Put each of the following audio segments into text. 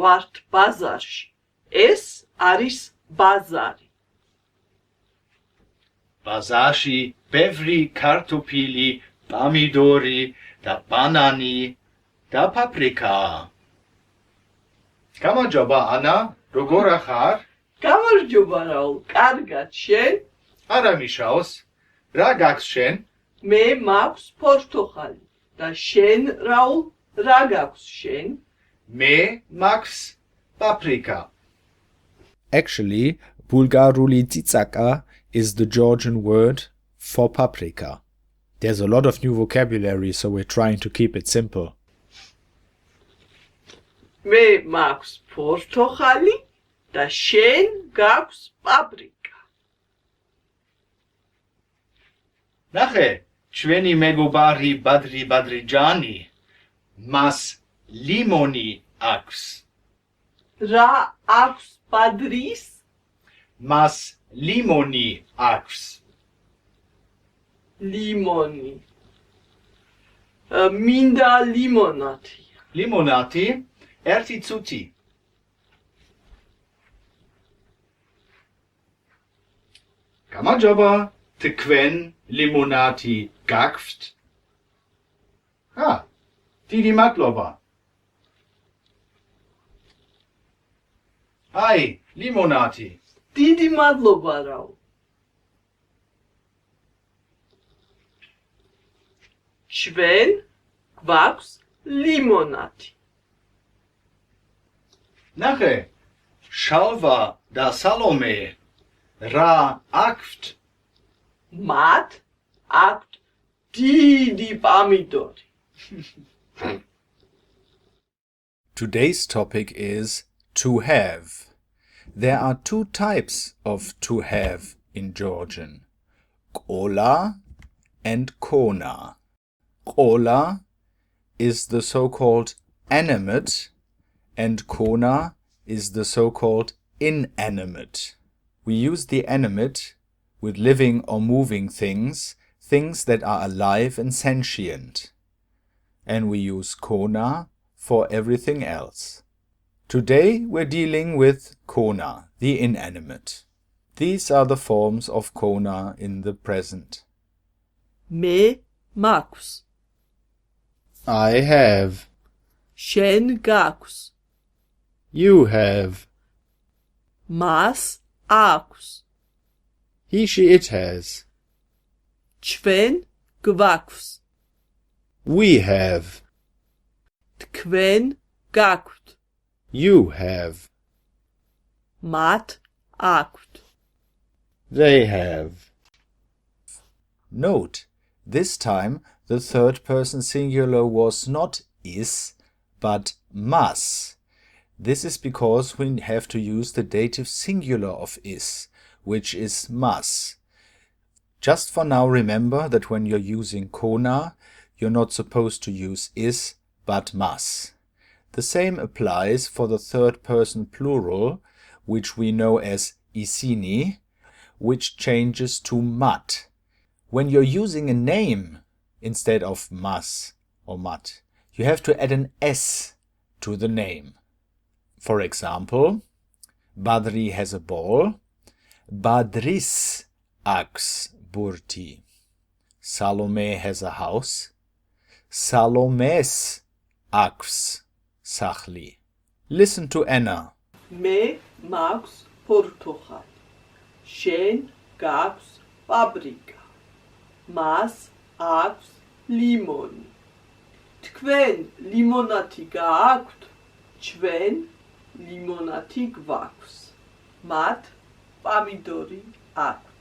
ვართ ბაზარში. ეს არის ბაზარი. ბაზარში ბევრი კარტოფილი, პამიდორი და ბანანი და პაპრიკაა. გამარჯობა ანა, როგორ ახარ? გამარჯობა რაულ, კარგად შენ? არა მიშაოს. რა გაქვს შენ? მე მაქვს ფორთოხალი და შენ რაულ, რა გაქვს შენ? მე მაქვს paprika. Actually, Bulgaruli tsitsaka is the Georgian word for paprika. There's a lot of new vocabulary, so we're trying to keep it simple. მე მაქვს ფორთოხალი და შენ გაქვს პაპრიკა. ნახე, ჩვენი მეგობარი Badri Badrijani მას ლიმონი აქვს. რა აქვს ბადრის? მას ლიმონი აქვს. ლიმონი. მინდა ლიმონათი. ლიმონათი ერთი წუთი. გამარჯობა, თქვენ ლიმონათი გაქვთ? დიდი მადლობა. აი, ლიმონათი. დიდი მადლობა რაო. ჩვენ გვაქვს ლიმონათი. ნახე, Shalva და Salome რა აქვთ? მათ აქვთ დიდი პამიდორი. Today's topic is to have. There are two types of to have in Georgian: qola and kona. Qola is the so-called animate and kona is the so-called inanimate. We use the animate with living or moving things, things that are alive and sentient. And we use kona for everything else. Today we're dealing with kona, the inanimate. These are the forms of kona in the present. მე მაქვს. I have. შენ გაქვს. You have. მას აქვს. He, she, it has. ჩვენ გვაქვს. We have. თქვენ გაქვთ. You have. მათ აქვთ. They have. Note, this time the third person singular was not is, but mas. This is because we have to use the dative singular of is, which is mas. Just for now, remember that when you're using kona, you're not supposed to use is, but mas. The same applies for the third person plural, which we know as isini, which changes to mat. When you're using a name instead of mas or mat, you have to add an s to the name. For example, Badri has a ball. Badris აქვს burti. Salome has a house. Salomes აქვს sachli. Listen to Anna. მე მაქვს ფორთოხალი. შენ გაქვს პაპრიკა. მას აქვს ლიმონი. თქვენ ლიმონათი გააქვთ? ჩვენ ლიმონათი გვაქვს. მათ პამიდორი აქვთ.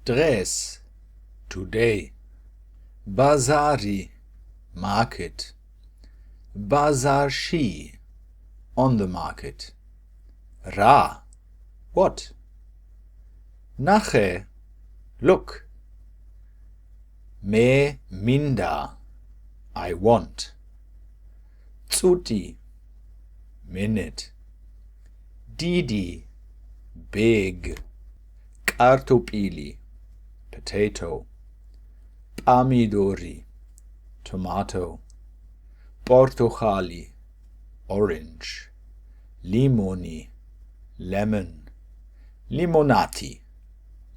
Dress, today. Bazari, market. Bazarshi, on the market. Ra, what? Nache, look. Me minda, I want. Tsuti, minute. Didi, big. Kartopili, potato. Pomidori, tomato. Portocali, orange. Limoni, lemon. Limonati,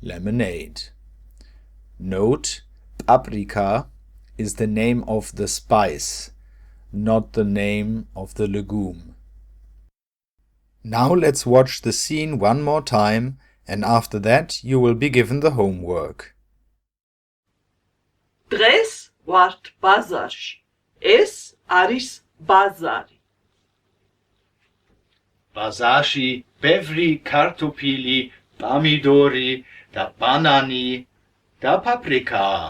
lemonade. Note, paprika is the name of the spice, not the name of the legume. Now let's watch the scene one more time, and after that you will be given the homework. დღეს ვართ ბაზარში. ეს არის ბაზარი. ბაზარში ბევრი ქართოფილი, პომიდორი და ბანანი და პაპრიკაა.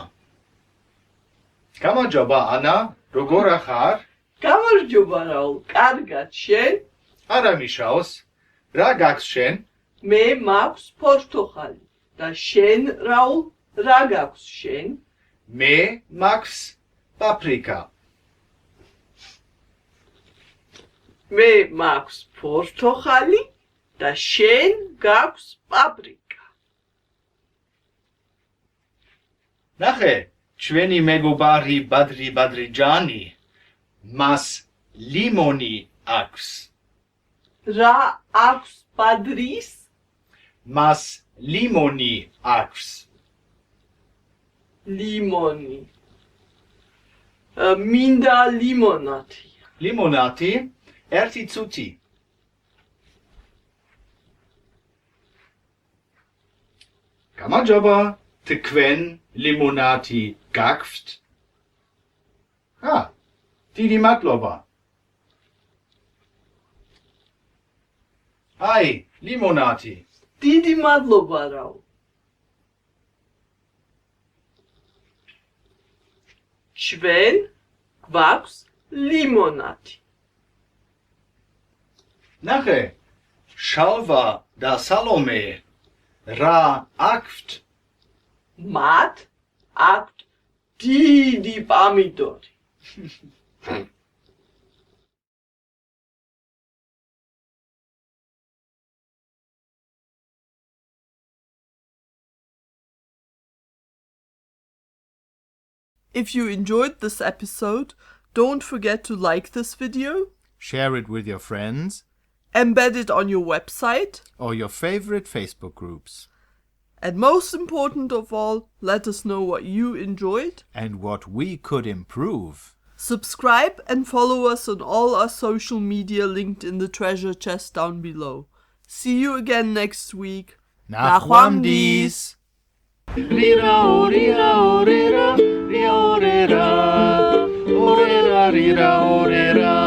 გამარჯობა ანა, როგორ ახარ? გამარჯობა რაულ, კარგად შენ? არა მიშაოს. რა გაქვს შენ? მე მაქვს პორტოხალი და შენ რაულ, რა გაქვს შენ? მე მაქვს პაპრიკა. მე მაქვს პორტოხალი და შენ გაქვს პაპრიკა. ნახე, ჩვენი მეგობარი ბადრი ბადრიჯანი მას ლიმონი აქვს. რა აქვს ბადრის? მას ლიმონი აქვს. ლიმონი. მინდა ლიმონათი. ლიმონათი, ერთი წუთი. გამარჯობა, თქვენ ლიმონათი გაქვთ? დიდი მადლობა. აი, ლიმონათი. დიდი მადლობა რაულ. ჩვენ გვაქვს ლიმონათი. ნახე, შალვა და სალომე რა აქვთ? მათ აქვთ დიდი პომიდორი. If you enjoyed this episode, don't forget to like this video, Share it with your friends embed it on your website, or your favorite Facebook groups. and most important of all, let us know what you enjoyed. And what we could improve. Subscribe and follow us on all our social media linked in the treasure chest down below. See you again next week. Nachwamdis! Rira, orira, orira, ria, orira, orira, rira, orira.